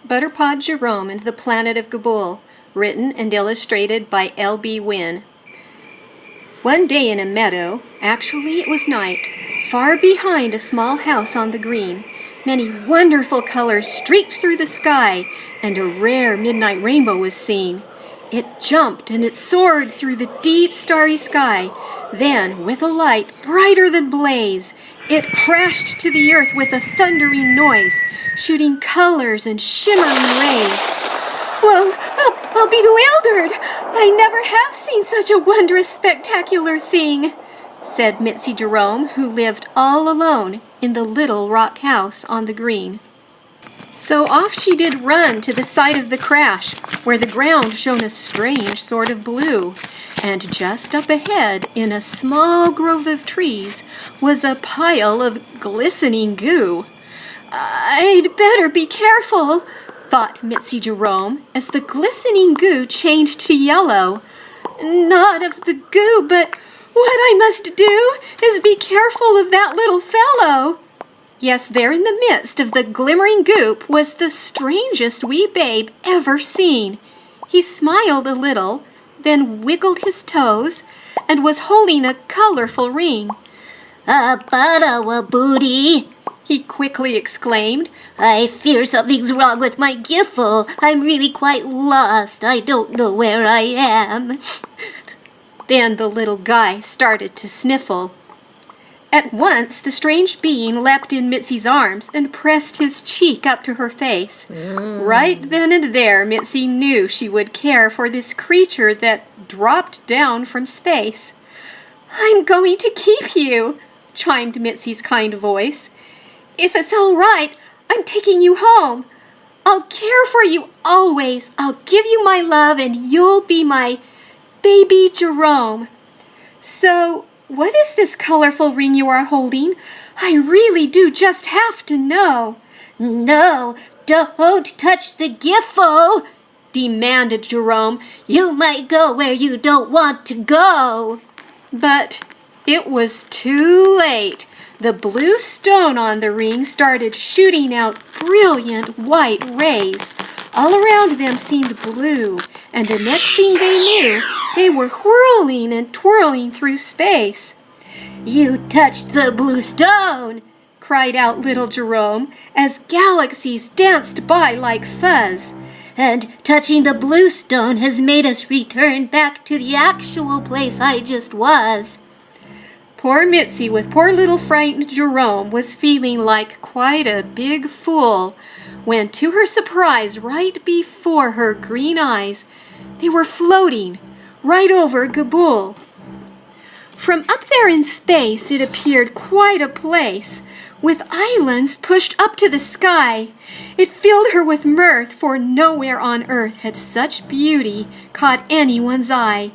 Butterpod Jerome and the Planet of Gabool, written and illustrated by L.B. Wynne. One day in a meadow, actually it was night, far behind a small house on the green, many wonderful colors streaked through the sky, and a rare midnight rainbow was seen. It jumped and it soared through the deep starry sky. Then, with a light brighter than blaze, it crashed to the earth with a thundering noise, shooting colors and shimmering rays. Well, I'll be bewildered. I never have seen such a wondrous, spectacular thing, said Mitzie Jerome, who lived all alone in the little rock house on the green. So off she did run to the site of the crash, where the ground shone a strange sort of blue, and just up ahead, in a small grove of trees, was a pile of glistening goo. I'd better be careful, thought Mitzie Jerome, as the glistening goo changed to yellow. Not of the goo, but what I must do is be careful of that little fellow. Yes, there in the midst of the glimmering goop was the strangest wee babe ever seen. He smiled a little, then wiggled his toes, and was holding a colorful ring. Booty, he quickly exclaimed. I fear something's wrong with my giffle. I'm really quite lost. I don't know where I am. Then the little guy started to sniffle. At once, the strange being leapt in Mitzie's arms and pressed his cheek up to her face. Right then and there, Mitzie knew she would care for this creature that dropped down from space. I'm going to keep you, chimed Mitzie's kind voice. If it's all right, I'm taking you home. I'll care for you always. I'll give you my love, and you'll be my baby Jerome. So, what is this colorful ring you are holding? I really do just have to know. No, don't touch the giffle, demanded Jerome. You might go where you don't want to go. But it was too late. The blue stone on the ring started shooting out brilliant white rays. All around them seemed blue, and the next thing they knew, they were whirling and twirling through space. You touched the blue stone, cried out little Jerome, as galaxies danced by like fuzz. And touching the blue stone has made us return back to the actual place I just was. Poor Mitzie, with poor little frightened Jerome, was feeling like quite a big fool, when to her surprise, right before her green eyes, they were floating right over Gabool. From up there in space, it appeared quite a place, with islands pushed up to the sky. It filled her with mirth, for nowhere on earth had such beauty caught anyone's eye.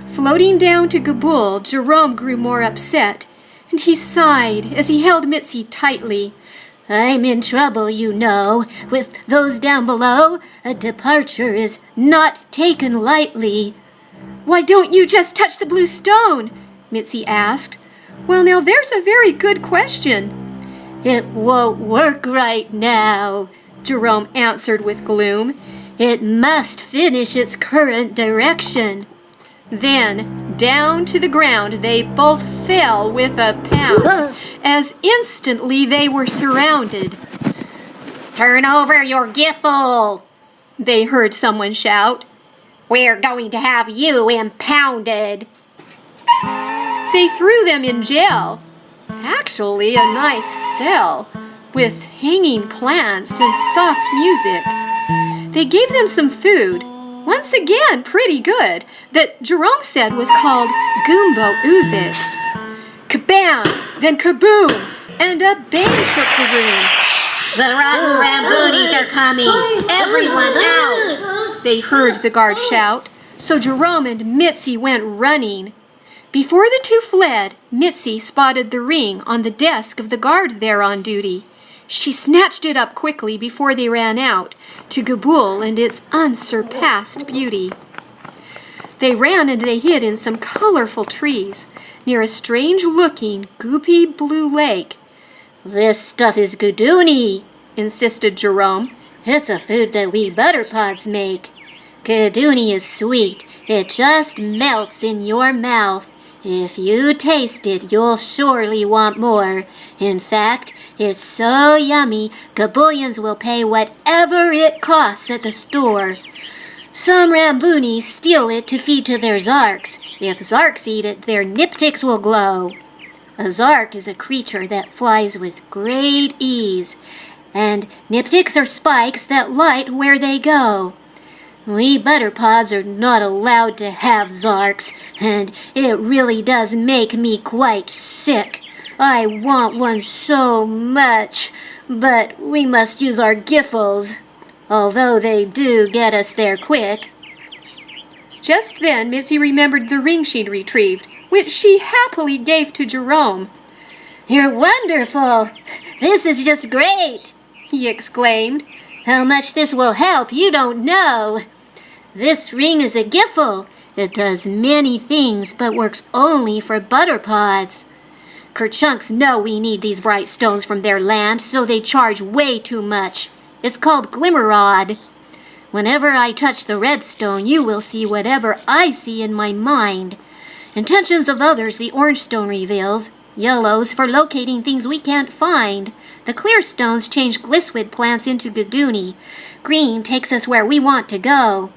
Floating down to Gabool, Jerome grew more upset, and he sighed as he held Mitzie tightly. I'm in trouble, you know, with those down below. A departure is not taken lightly. Why don't you just touch the blue stone? Mitzie asked. Well, now there's a very good question. It won't work right now, Jerome answered with gloom. It must finish its current direction. Then, down to the ground they both fell with a pound, as instantly they were surrounded. Turn over your giffle, they heard someone shout. We're going to have you impounded. They threw them in jail. Actually, a nice cell, with hanging plants and soft music. They gave them some food, once again pretty good, that Jerome said was called Gumbo Oozit. Kabam! Then kaboom! And a bang shook the room. The rotten rambooties are coming! Everyone out! They heard the guard shout, so Jerome and Mitzie went running. Before the two fled, Mitzie spotted the ring on the desk of the guard there on duty. She snatched it up quickly before they ran out to Gabool and its unsurpassed beauty. They ran and they hid in some colorful trees near a strange-looking, goopy blue lake. This stuff is Goodoony, insisted Jerome, It's a food that we Butterpods make. Gadoonie is sweet. It just melts in your mouth. If you taste it, you'll surely want more. In fact, it's so yummy, Gaboolians will pay whatever it costs at the store. Some Ramboonies steal it to feed to their Zarks. If Zarks eat it, their niptics will glow. A Zark is a creature that flies with great ease, and niptics are spikes that light where they go. We Butterpods are not allowed to have Zarks, and it really does make me quite sick. I want one so much, but we must use our giffles, although they do get us there quick. Just then, Mitzie remembered the ring she'd retrieved, which she happily gave to Jerome. You're wonderful! This is just great! He exclaimed. How much this will help, you don't know. This ring is a giffle. It does many things, but works only for Butterpods. Kerchunks know we need these bright stones from their land, so they charge way too much. It's called Glimmerrod. Whenever I touch the red stone, you will see whatever I see in my mind. Intentions of others the orange stone reveals. Yellow's for locating things we can't find. The clear stones change glisswid plants into Gadoonie. Green takes us where we want to go.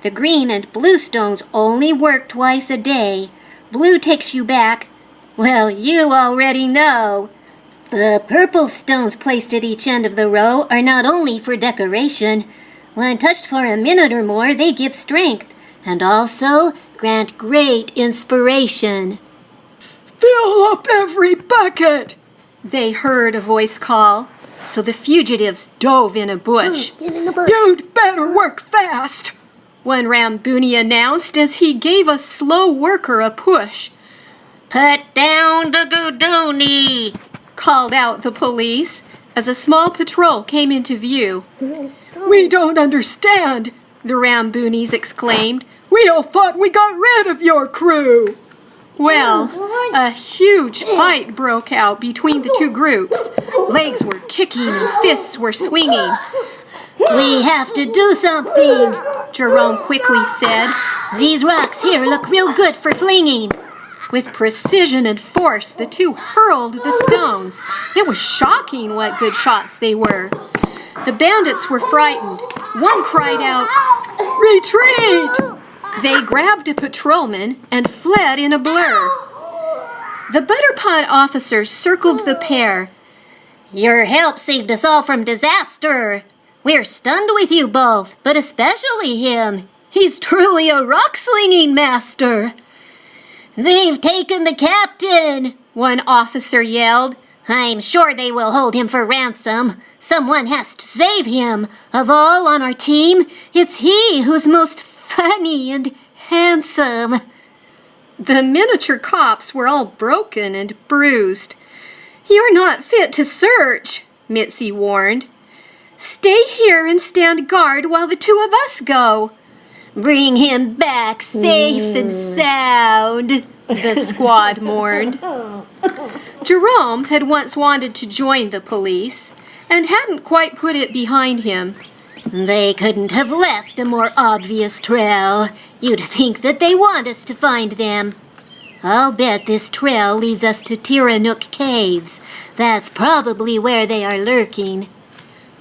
The green and blue stones only work twice a day. Blue takes you back. Well, you already know. The purple stones placed at each end of the row are not only for decoration. When touched for a minute or more, they give strength, and also grant great inspiration. Fill up every bucket! They heard a voice call, so the fugitives dove in a bush. Get in the bush. You'd better work fast, one Ramboonie announced as he gave a slow worker a push. Put down the Gadoonie, called out the police as a small patrol came into view. We don't understand, the Ramboonies exclaimed. We all thought we got rid of your crew. Well, a huge fight broke out between the two groups. Legs were kicking and fists were swinging. We have to do something, Jerome quickly said. These rocks here look real good for flinging. With precision and force, the two hurled the stones. It was shocking what good shots they were. The bandits were frightened. One cried out, "Retreat!" They grabbed a patrolman and fled in a blur. The Butterpod officers circled the pair. Your help saved us all from disaster. We're stunned with you both, but especially him. He's truly a rock-slinging master. They've taken the captain, one officer yelled. I'm sure they will hold him for ransom. Someone has to save him. Of all on our team, it's he who's most funny and handsome. The miniature cops were all broken and bruised. You're not fit to search, Mitzie warned. Stay here and stand guard while the two of us go. Bring him back safe and sound, the squad mourned. Jerome had once wanted to join the police and hadn't quite put it behind him. They couldn't have left a more obvious trail. You'd think that they want us to find them. I'll bet this trail leads us to Tiranook Caves. That's probably where they are lurking.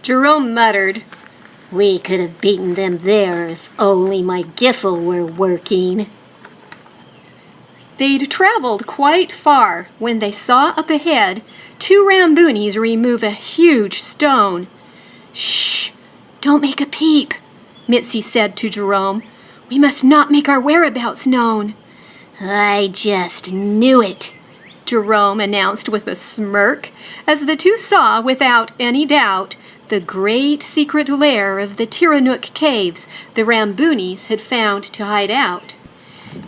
Jerome muttered, We could have beaten them there if only my giffle were working. They'd traveled quite far when they saw up ahead two Ramboonies remove a huge stone. Shh! Don't make a peep, Mitzie said to Jerome. We must not make our whereabouts known. I just knew it, Jerome announced with a smirk as the two saw, without any doubt, the great secret lair of the Tiranook Caves the Ramboonies had found to hide out.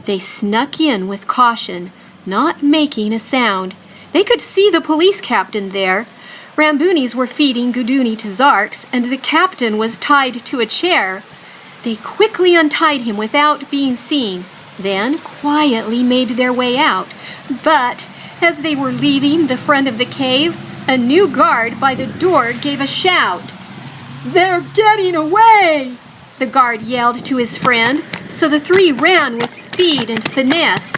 They snuck in with caution, not making a sound. They could see the police captain there. Ramboonies were feeding Gadoonie to Zarks, and the captain was tied to a chair. They quickly untied him without being seen, then quietly made their way out. But as they were leaving the front of the cave, a new guard by the door gave a shout. "They're getting away!" the guard yelled to his friend, so the three ran with speed and finesse.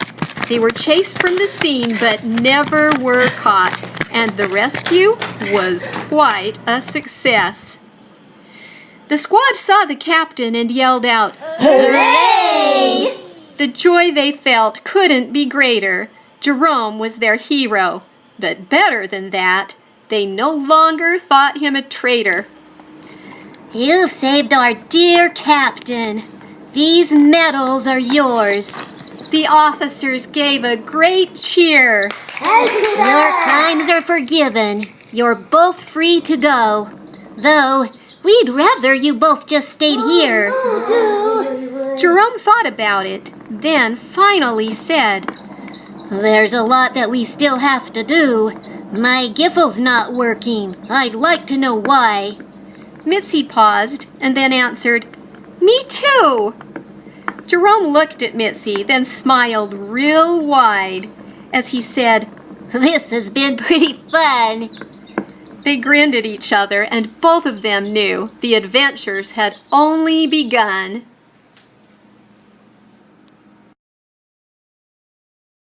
They were chased from the scene but never were caught, and the rescue was quite a success. The squad saw the captain and yelled out, "Hooray!" The joy they felt couldn't be greater. Jerome was their hero, but better than that, they no longer thought him a traitor. You've saved our dear captain. These medals are yours. The officers gave a great cheer. Your crimes are forgiven. You're both free to go. Though, we'd rather you both just stayed here. Jerome thought about it, then finally said, There's a lot that we still have to do. My Giffel's not working. I'd like to know why. Mitzie paused and then answered, "Me too." Jerome looked at Mitzie, then smiled real wide as he said, This has been pretty fun. They grinned at each other, and both of them knew the adventures had only begun.